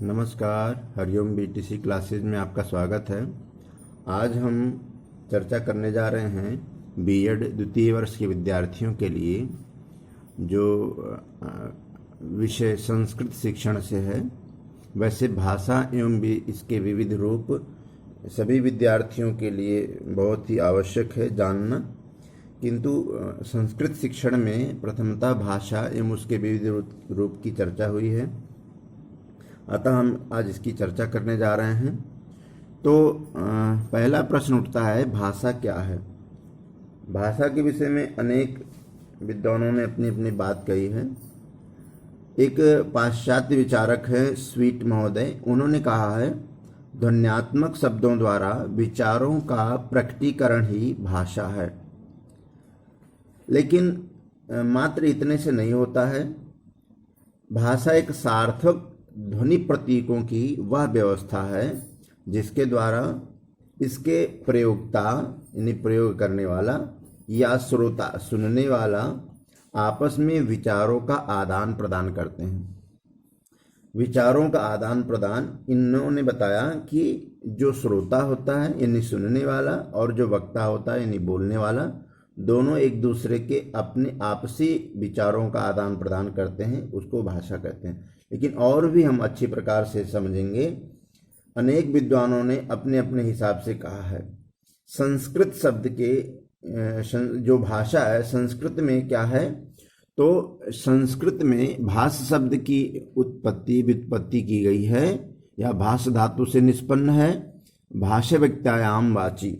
नमस्कार, Hariom BTC classes में आपका स्वागत है। आज हम चर्चा करने जा रहे हैं बीएड द्वितीय वर्ष के विद्यार्थियों के लिए जो विषय संस्कृत शिक्षण से है। वैसे भाषा एवं भी इसके विविध रूप सभी विद्यार्थियों के लिए बहुत ही आवश्यक है जानना, किंतु संस्कृत शिक्षण में प्रथमतः भाषा एवं उसके विविध रूप की चर्चा हुई है, अतः हम आज इसकी चर्चा करने जा रहे हैं। तो पहला प्रश्न उठता है, भाषा क्या है। भाषा के विषय में अनेक विद्वानों ने अपनी अपनी बात कही है। एक पाश्चात्य विचारक है स्वीट महोदय, उन्होंने कहा है ध्वन्यात्मक शब्दों द्वारा विचारों का प्रकटीकरण ही भाषा है। लेकिन मात्र इतने से नहीं होता है। भाषा एक सार्थक ध्वनि प्रतीकों की वह व्यवस्था है जिसके द्वारा इसके प्रयोक्ता यानी प्रयोग करने वाला या श्रोता सुनने वाला आपस में विचारों का आदान प्रदान करते हैं। विचारों का आदान प्रदान इन्होंने बताया कि जो श्रोता होता है यानी सुनने वाला और जो वक्ता होता है यानी बोलने वाला, दोनों एक दूसरे के अपने आपसी विचारों का आदान प्रदान करते हैं, उसको भाषा कहते हैं। लेकिन और भी हम अच्छी प्रकार से समझेंगे। अनेक विद्वानों ने अपने अपने हिसाब से कहा है। संस्कृत शब्द के जो भाषा है, संस्कृत में क्या है, तो संस्कृत में भाष शब्द की व्युत्पत्ति की गई है या भाष धातु से निष्पन्न है। भाष्य व्यक्तायाम वाची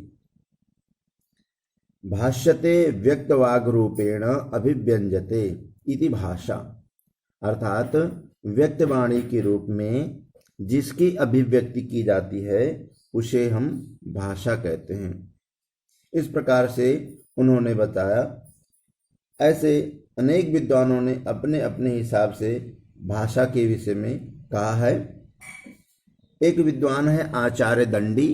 भाष्यते व्यक्तवाग रूपेण अभिव्यंजते इति भाषा, अर्थात व्यक्तवाणी के रूप में जिसकी अभिव्यक्ति की जाती है उसे हम भाषा कहते हैं। इस प्रकार से उन्होंने बताया। ऐसे अनेक विद्वानों ने अपने अपने हिसाब से भाषा के विषय में कहा है। एक विद्वान है आचार्य दंडी,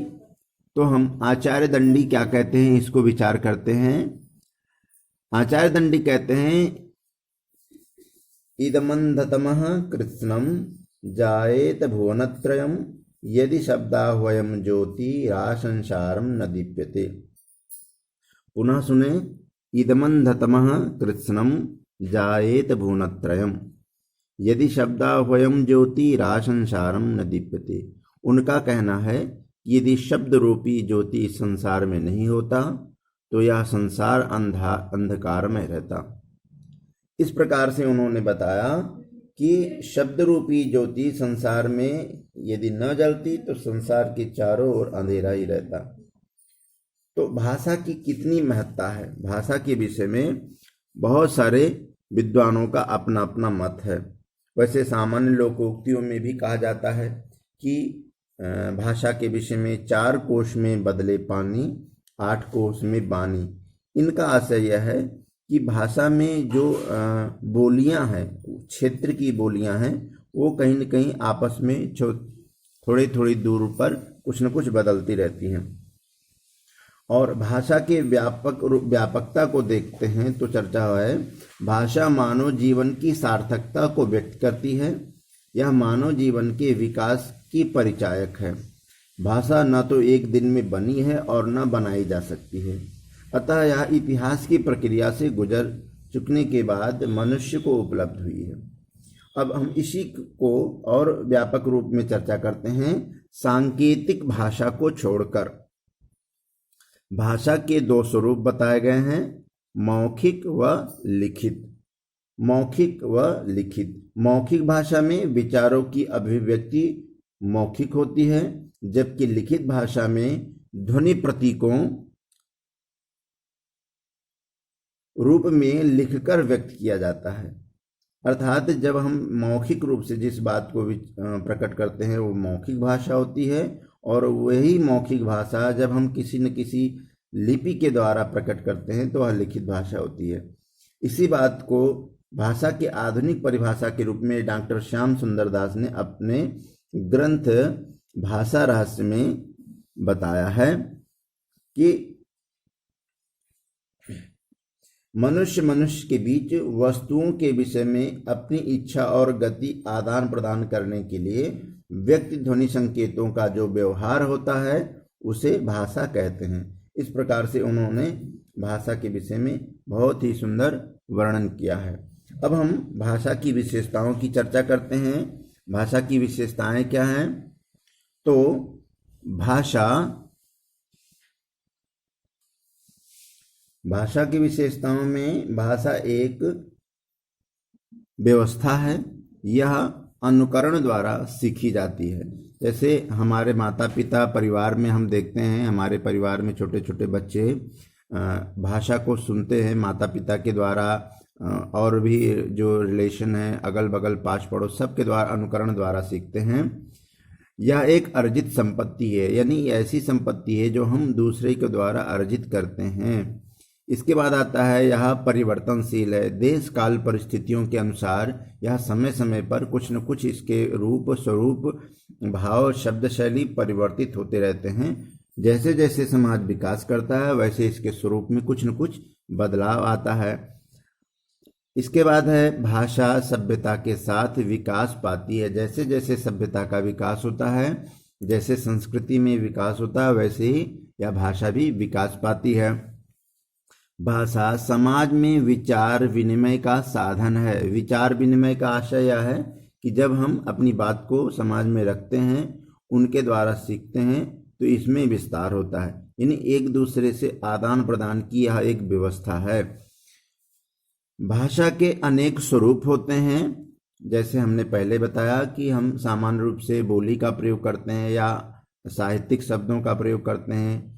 तो हम आचार्य दंडी क्या कहते हैं इसको विचार करते हैं। आचार्य दंडी कहते हैं इदमंधतमः कृत्स्नं जायेत भुवनत्रयं यदि शब्दाह्वयं ज्योतिरासंसारं न दीप्यते। पुनः सुने, इदमंधतमः कृत्स्नं जायेत भुवनत्रयं यदि शब्दाह्वयं ज्योतिरासंसारं न दीप्यते। उनका कहना है कि यदि शब्द रूपी ज्योति इस संसार में नहीं होता तो यह संसार अंधकार में रहता। इस प्रकार से उन्होंने बताया कि शब्द रूपी ज्योति संसार में यदि न जलती तो संसार के चारों ओर अंधेरा ही रहता। तो भाषा की कितनी महत्ता है। भाषा के विषय में बहुत सारे विद्वानों का अपना अपना मत है। वैसे सामान्य लोकोक्तियों में भी कहा जाता है कि भाषा के विषय में 4 कोश में बदले पानी, 8 कोश में बानी। इनका आशय यह है कि भाषा में जो बोलियां हैं, क्षेत्र की बोलियां हैं, वो कहीं न कहीं आपस में थोड़ी थोड़ी दूर पर कुछ न कुछ बदलती रहती हैं। और भाषा के व्यापकता को देखते हैं तो चर्चा है भाषा मानव जीवन की सार्थकता को व्यक्त करती है। यह मानव जीवन के विकास की परिचायक है। भाषा न तो एक दिन में बनी है और न बनाई जा सकती है, अतः यह इतिहास की प्रक्रिया से गुजर चुकने के बाद मनुष्य को उपलब्ध हुई है। अब हम इसी को और व्यापक रूप में चर्चा करते हैं। सांकेतिक भाषा को छोड़कर भाषा के 2 स्वरूप बताए गए हैं, मौखिक व लिखित। मौखिक व लिखित। मौखिक भाषा में विचारों की अभिव्यक्ति मौखिक होती है, जबकि लिखित भाषा में ध्वनि प्रतीकों रूप में लिखकर व्यक्त किया जाता है। अर्थात जब हम मौखिक रूप से जिस बात को प्रकट करते हैं वो मौखिक भाषा होती है, और वही मौखिक भाषा जब हम किसी न किसी लिपि के द्वारा प्रकट करते हैं तो वह लिखित भाषा होती है। इसी बात को भाषा की आधुनिक परिभाषा के रूप में डॉक्टर श्याम सुंदर दास ने अपने ग्रंथ भाषा रहस्य में बताया है कि मनुष्य मनुष्य के बीच वस्तुओं के विषय में अपनी इच्छा और गति आदान प्रदान करने के लिए व्यक्ति ध्वनि संकेतों का जो व्यवहार होता है उसे भाषा कहते हैं। इस प्रकार से उन्होंने भाषा के विषय में बहुत ही सुंदर वर्णन किया है। अब हम भाषा की विशेषताओं की चर्चा करते हैं। भाषा की विशेषताएं क्या हैं? तो भाषा की विशेषताओं में भाषा एक व्यवस्था है। यह अनुकरण द्वारा सीखी जाती है। जैसे हमारे माता पिता परिवार में हम देखते हैं, हमारे परिवार में छोटे छोटे बच्चे भाषा को सुनते हैं माता पिता के द्वारा, और भी जो रिलेशन है अगल बगल पास पड़ोस सबके द्वारा अनुकरण द्वारा सीखते हैं। यह एक अर्जित संपत्ति है, यानी ऐसी संपत्ति है जो हम दूसरे के द्वारा अर्जित करते हैं। इसके बाद आता है यह परिवर्तनशील है। देश काल परिस्थितियों के अनुसार यह समय समय पर कुछ न कुछ इसके रूप स्वरूप भाव शब्द शैली परिवर्तित होते रहते हैं। जैसे जैसे समाज विकास करता है वैसे इसके स्वरूप में कुछ न कुछ बदलाव आता है। इसके बाद है भाषा सभ्यता के साथ विकास पाती है। जैसे जैसे सभ्यता का विकास होता है, जैसे संस्कृति में विकास होता है, वैसे ही यह भाषा भी विकास पाती है। भाषा समाज में विचार विनिमय का साधन है। विचार विनिमय का आशय यह है कि जब हम अपनी बात को समाज में रखते हैं, उनके द्वारा सीखते हैं, तो इसमें विस्तार होता है, यानी एक दूसरे से आदान प्रदान की यह एक व्यवस्था है। भाषा के अनेक स्वरूप होते हैं। जैसे हमने पहले बताया कि हम सामान्य रूप से बोली का प्रयोग करते हैं या साहित्यिक शब्दों का प्रयोग करते हैं।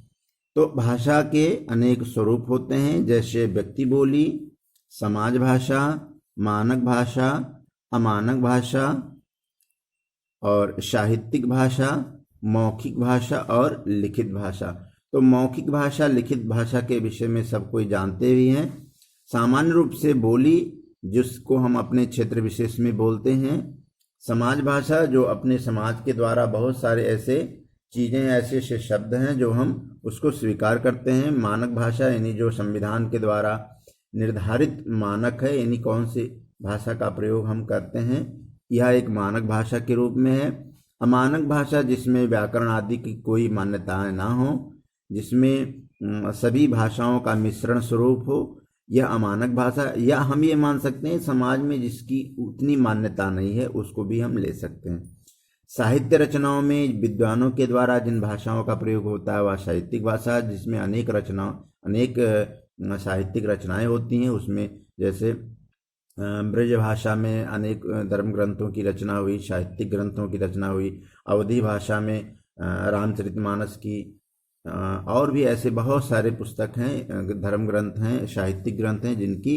तो भाषा के अनेक स्वरूप होते हैं, जैसे व्यक्ति बोली, समाज भाषा, मानक भाषा, अमानक भाषा और साहित्यिक भाषा, मौखिक भाषा और लिखित भाषा। तो मौखिक भाषा लिखित भाषा के विषय में सब कोई जानते भी हैं। सामान्य रूप से बोली जिसको हम अपने क्षेत्र विशेष में बोलते हैं। समाज भाषा जो अपने समाज के द्वारा बहुत सारे ऐसे चीज़ें ऐसे शब्द हैं जो हम उसको स्वीकार करते हैं। मानक भाषा यानी जो संविधान के द्वारा निर्धारित मानक है, यानी कौन सी भाषा का प्रयोग हम करते हैं, यह एक मानक भाषा के रूप में है। अमानक भाषा जिसमें व्याकरण आदि की कोई मान्यताएं ना हो, जिसमें सभी भाषाओं का मिश्रण स्वरूप हो, यह अमानक भाषा। या हम ये मान सकते हैं समाज में जिसकी उतनी मान्यता नहीं है उसको भी हम ले सकते हैं। साहित्य रचनाओं में विद्वानों के द्वारा जिन भाषाओं का प्रयोग होता है वह साहित्यिक भाषा, जिसमें अनेक साहित्यिक रचनाएं होती हैं। उसमें जैसे ब्रज भाषा में अनेक धर्म ग्रंथों की रचना हुई, साहित्यिक ग्रंथों की रचना हुई। अवधी भाषा में रामचरितमानस की और भी ऐसे बहुत सारे पुस्तक हैं, धर्म ग्रंथ हैं, साहित्यिक ग्रंथ हैं जिनकी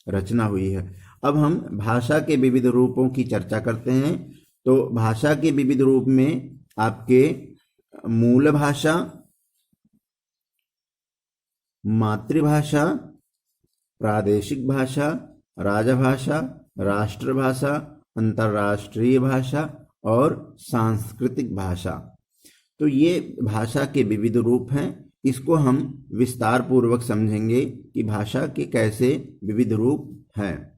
रचना हुई है। अब हम भाषा के विविध रूपों की चर्चा करते हैं। तो भाषा के विविध रूप में आपके मूल भाषा, मातृभाषा, प्रादेशिक भाषा, राजभाषा, राष्ट्रभाषा, अंतर्राष्ट्रीय भाषा और सांस्कृतिक भाषा। तो ये भाषा के विविध रूप हैं। इसको हम विस्तार पूर्वक समझेंगे कि भाषा के कैसे विविध रूप हैं।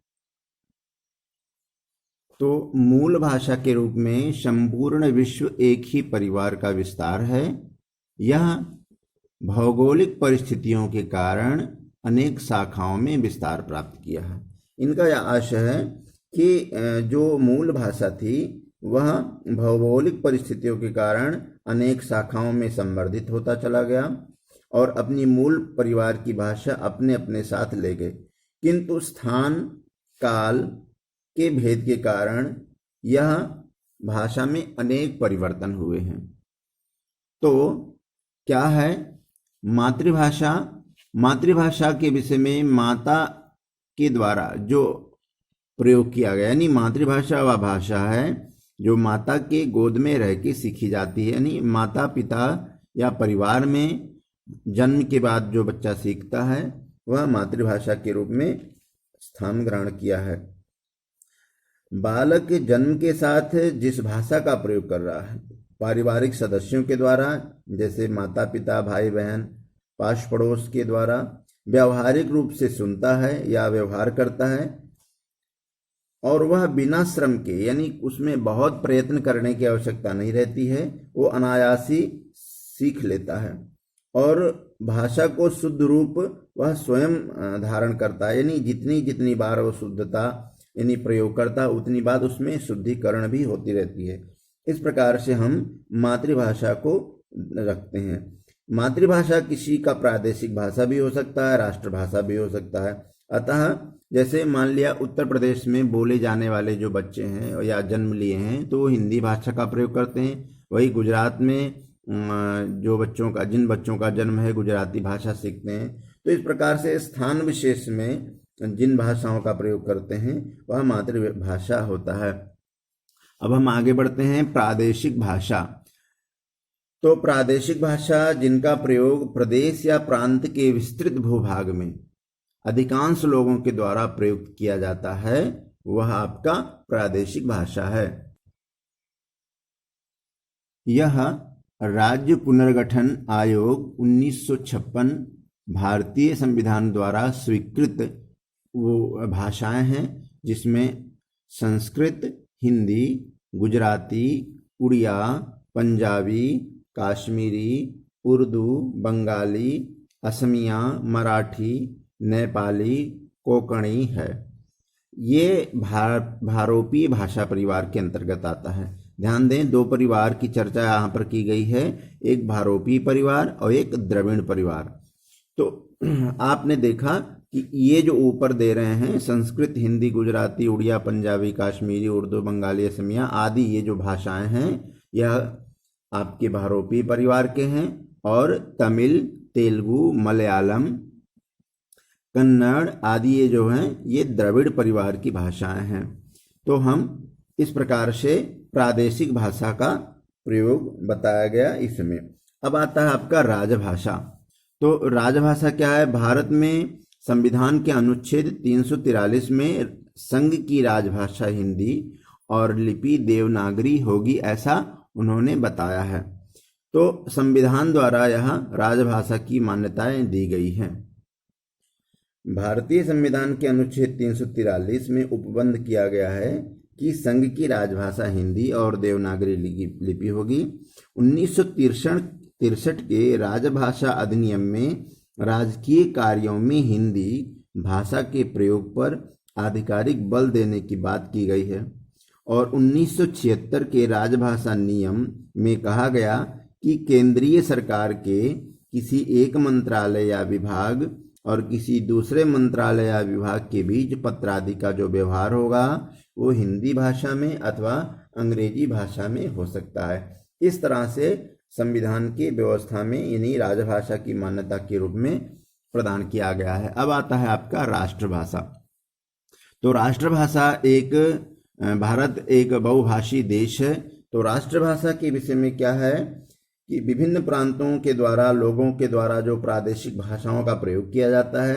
तो मूल भाषा के रूप में संपूर्ण विश्व एक ही परिवार का विस्तार है। यह भौगोलिक परिस्थितियों के कारण अनेक शाखाओं में विस्तार प्राप्त किया है। इनका यह आशय है कि जो मूल भाषा थी वह भौगोलिक परिस्थितियों के कारण अनेक शाखाओं में संवर्धित होता चला गया और अपनी मूल परिवार की भाषा अपने अपने साथ ले गए, किंतु स्थान काल के भेद के कारण यह भाषा में अनेक परिवर्तन हुए हैं। तो क्या है मातृभाषा? मातृभाषा के विषय में माता के द्वारा जो प्रयोग किया गया, यानी मातृभाषा वह भाषा है जो माता के गोद में रह के सीखी जाती है। यानी माता पिता या परिवार में जन्म के बाद जो बच्चा सीखता है वह मातृभाषा के रूप में स्थान ग्रहण किया है। बालक जन्म के साथ जिस भाषा का प्रयोग कर रहा है, पारिवारिक सदस्यों के द्वारा, जैसे माता पिता, भाई बहन, पास पड़ोस के द्वारा, व्यावहारिक रूप से सुनता है या व्यवहार करता है, और वह बिना श्रम के, यानी उसमें बहुत प्रयत्न करने की आवश्यकता नहीं रहती है, वो अनायासी सीख लेता है। और भाषा को शुद्ध रूप वह स्वयं धारण करता है, यानी जितनी जितनी बार वो शुद्धता यानी प्रयोग करता है उतनी बार उसमें शुद्धिकरण भी होती रहती है। इस प्रकार से हम मातृभाषा को रखते हैं। मातृभाषा किसी का प्रादेशिक भाषा भी हो सकता है, राष्ट्रभाषा भी हो सकता है। अतः जैसे मान लिया उत्तर प्रदेश में बोले जाने वाले जो बच्चे हैं या जन्म लिए हैं तो वो हिंदी भाषा का प्रयोग करते हैं, वही गुजरात में जिन बच्चों का जन्म है गुजराती भाषा सीखते हैं। तो इस प्रकार से स्थान विशेष में जिन भाषाओं का प्रयोग करते हैं वह मातृभाषा होता है। अब हम आगे बढ़ते हैं प्रादेशिक भाषा। तो प्रादेशिक भाषा जिनका प्रयोग प्रदेश या प्रांत के विस्तृत भूभाग में अधिकांश लोगों के द्वारा प्रयुक्त किया जाता है वह आपका प्रादेशिक भाषा है। यह राज्य पुनर्गठन आयोग 1956 भारतीय संविधान द्वारा स्वीकृत वो भाषाएं हैं जिसमें संस्कृत, हिंदी, गुजराती, उड़िया, पंजाबी, काश्मीरी, उर्दू, बंगाली, असमिया, मराठी, नेपाली, कोंकणी है। ये भारोपीय भाषा परिवार के अंतर्गत आता है। ध्यान दें, दो परिवार की चर्चा यहाँ पर की गई है, एक भारोपीय परिवार और एक द्रविड़ परिवार। तो आपने देखा कि ये जो ऊपर दे रहे हैं संस्कृत, हिंदी, गुजराती, उड़िया, पंजाबी, काश्मीरी, उर्दू, बंगाली, असमिया आदि ये जो भाषाएं हैं यह आपके भारोपीय परिवार के हैं, और तमिल, तेलुगु, मलयालम, कन्नड़ आदि ये जो हैं ये द्रविड़ परिवार की भाषाएं हैं। तो हम इस प्रकार से प्रादेशिक भाषा का प्रयोग बताया गया इसमें। अब आता है आपका राजभाषा। तो राजभाषा क्या है? भारत में संविधान के अनुच्छेद 343 में संघ की राजभाषा हिंदी और लिपि देवनागरी होगी, ऐसा उन्होंने बताया है। तो संविधान द्वारा यह राजभाषा की मान्यताएं दी गई हैं। भारतीय संविधान के अनुच्छेद 343 में उपबंध किया गया है कि संघ की राजभाषा हिंदी और देवनागरी लिपि होगी। 1963 के राजभाषा अधिनियम में राजकीय कार्यों में हिंदी भाषा के प्रयोग पर आधिकारिक बल देने की बात की गई है, और 1976 के राजभाषा नियम में कहा गया कि केंद्रीय सरकार के किसी एक मंत्रालय या विभाग और किसी दूसरे मंत्रालय या विभाग के बीच पत्रादि का जो व्यवहार होगा वो हिंदी भाषा में अथवा अंग्रेजी भाषा में हो सकता है। इस तरह से संविधान की व्यवस्था में इन्हीं राजभाषा की मान्यता के रूप में प्रदान किया गया है। अब आता है आपका राष्ट्रभाषा। तो राष्ट्रभाषा भारत एक बहुभाषी देश है। तो राष्ट्रभाषा के विषय में क्या है कि विभिन्न प्रांतों के द्वारा लोगों के द्वारा जो प्रादेशिक भाषाओं का प्रयोग किया जाता है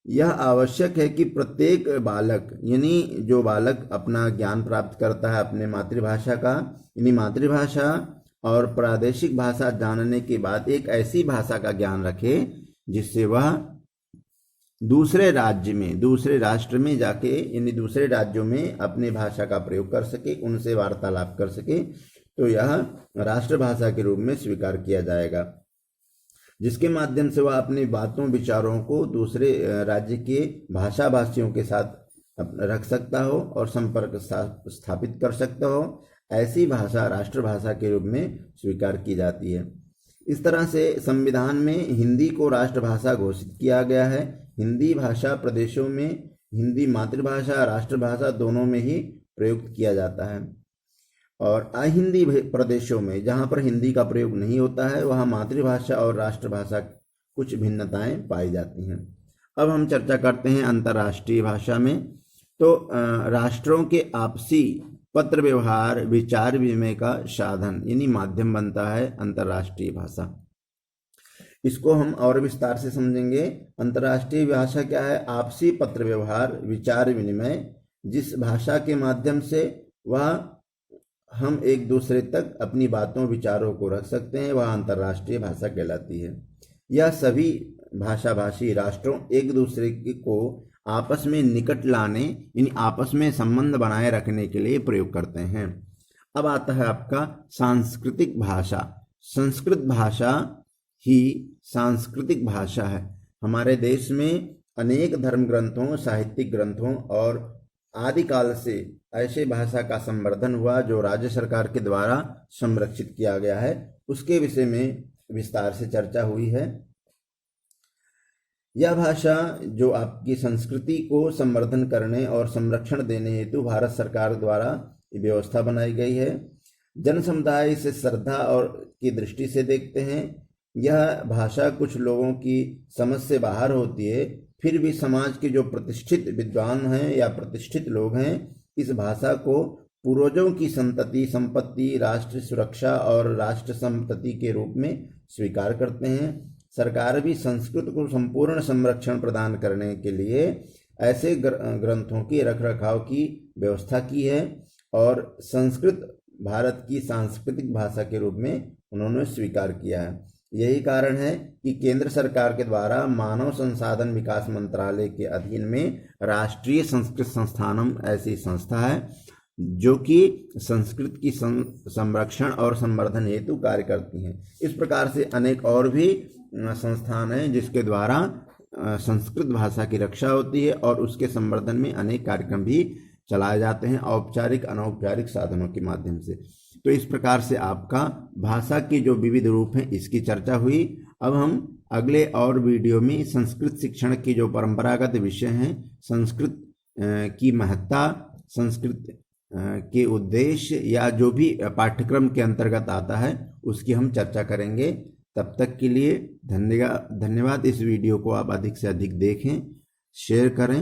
यह आवश्यक है कि प्रत्येक बालक, यानी जो बालक अपना ज्ञान प्राप्त करता है अपने मातृभाषा का, यानी मातृभाषा और प्रादेशिक भाषा जानने के बाद एक ऐसी भाषा का ज्ञान रखे जिससे वह दूसरे राष्ट्र में जाके, यानी दूसरे राज्यों में अपने भाषा का प्रयोग कर सके, उनसे वार्तालाप कर सके। तो यह राष्ट्रभाषा के रूप में स्वीकार किया जाएगा, जिसके माध्यम से वह अपनी बातों विचारों को दूसरे राज्य के भाषा भाषियों के साथ रख सकता हो और संपर्क स्थापित कर सकता हो। ऐसी भाषा राष्ट्रभाषा के रूप में स्वीकार की जाती है। इस तरह से संविधान में हिंदी को राष्ट्रभाषा घोषित किया गया है। हिंदी भाषा प्रदेशों में हिंदी मातृभाषा राष्ट्रभाषा दोनों में ही प्रयुक्त किया जाता है, और अहिंदी प्रदेशों में जहाँ पर हिंदी का प्रयोग नहीं होता है वहाँ मातृभाषा और राष्ट्रभाषा कुछ भिन्नताएं पाई जाती हैं। अब हम चर्चा करते हैं अंतर्राष्ट्रीय भाषा में। तो राष्ट्रों के आपसी पत्र व्यवहार विचार विनिमय का साधन यानी माध्यम बनता है अंतर्राष्ट्रीय भाषा। इसको हम और विस्तार से समझेंगे। अंतर्राष्ट्रीय भाषा क्या है? आपसी पत्र व्यवहार विचार विनिमय, जिस भाषा के माध्यम से वह हम एक दूसरे तक अपनी बातों विचारों को रख सकते हैं, वह अंतर्राष्ट्रीय भाषा कहलाती है। यह सभी भाषाभाषी राष्ट्रों एक दूसरे को आपस में निकट लाने, यानी आपस में संबंध बनाए रखने के लिए प्रयोग करते हैं। अब आता है आपका सांस्कृतिक भाषा। संस्कृत भाषा ही सांस्कृतिक भाषा है। हमारे देश में अनेक धर्म ग्रंथों, साहित्यिक ग्रंथों और आदिकाल से ऐसे भाषा का संवर्धन हुआ जो राज्य सरकार के द्वारा संरक्षित किया गया है। उसके विषय में विस्तार से चर्चा हुई है। यह भाषा जो आपकी संस्कृति को संवर्धन करने और संरक्षण देने हेतु भारत सरकार द्वारा व्यवस्था बनाई गई है। जन समुदाय इसे श्रद्धा और की दृष्टि से देखते हैं। यह भाषा कुछ लोगों की समझ से बाहर होती है, फिर भी समाज के जो प्रतिष्ठित विद्वान हैं या प्रतिष्ठित लोग हैं इस भाषा को पूर्वजों की संतति, संपत्ति, राष्ट्र सुरक्षा और राष्ट्र संपत्ति के रूप में स्वीकार करते हैं। सरकार भी संस्कृत को संपूर्ण संरक्षण प्रदान करने के लिए ऐसे ग्रंथों की रखरखाव की व्यवस्था की है और संस्कृत भारत की सांस्कृतिक भाषा के रूप में उन्होंने स्वीकार किया है। यही कारण है कि केंद्र सरकार के द्वारा मानव संसाधन विकास मंत्रालय के अधीन में राष्ट्रीय संस्कृत संस्थानम ऐसी संस्था है जो कि संस्कृत की संरक्षण और संवर्धन हेतु कार्य करती हैं। इस प्रकार से अनेक और भी संस्थान हैं जिसके द्वारा संस्कृत भाषा की रक्षा होती है और उसके संवर्धन में अनेक कार्यक्रम भी चलाए जाते हैं औपचारिक अनौपचारिक साधनों के माध्यम से। तो इस प्रकार से आपका भाषा के जो विविध रूप हैं इसकी चर्चा हुई। अब हम अगले और वीडियो में संस्कृत शिक्षण की जो परंपरागत विषय हैं, संस्कृत की महत्ता, संस्कृत के उद्देश्य या जो भी पाठ्यक्रम के अंतर्गत आता है उसकी हम चर्चा करेंगे। तब तक के लिए धन्यवाद। इस वीडियो को आप अधिक से अधिक देखें, शेयर करें